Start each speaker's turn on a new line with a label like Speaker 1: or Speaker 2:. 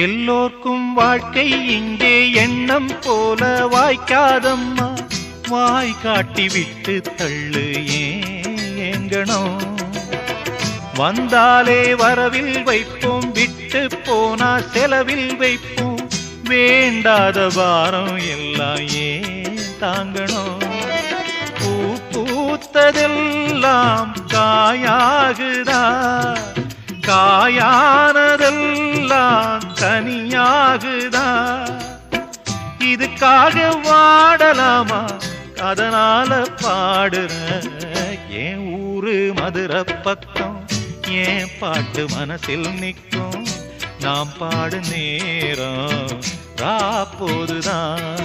Speaker 1: எல்லோர்க்கும் வாழ்க்கை இங்கே எண்ணம் போல வாய்க்காதம்மா. வாய் காட்டி விட்டு தள்ளு ஏங்கணும். வந்தாலே வரவில் வைப்போம், விட்டு போனா செலவில் வைப்போம். வேண்டாத பாரம் எல்லாம் ஏன் தாங்கணும். பூ பூத்ததெல்லாம் காயாகுதா, காயானதெல்லாம் கனியாகுதா. இதுக்காக வாடலாமா, அதனால பாடுற. என் ஊரு மதுரை பக்கம், என் பாட்டு மனசில் நிற்கும். நாம் பாடு நேரம் ராப்போதுதான்.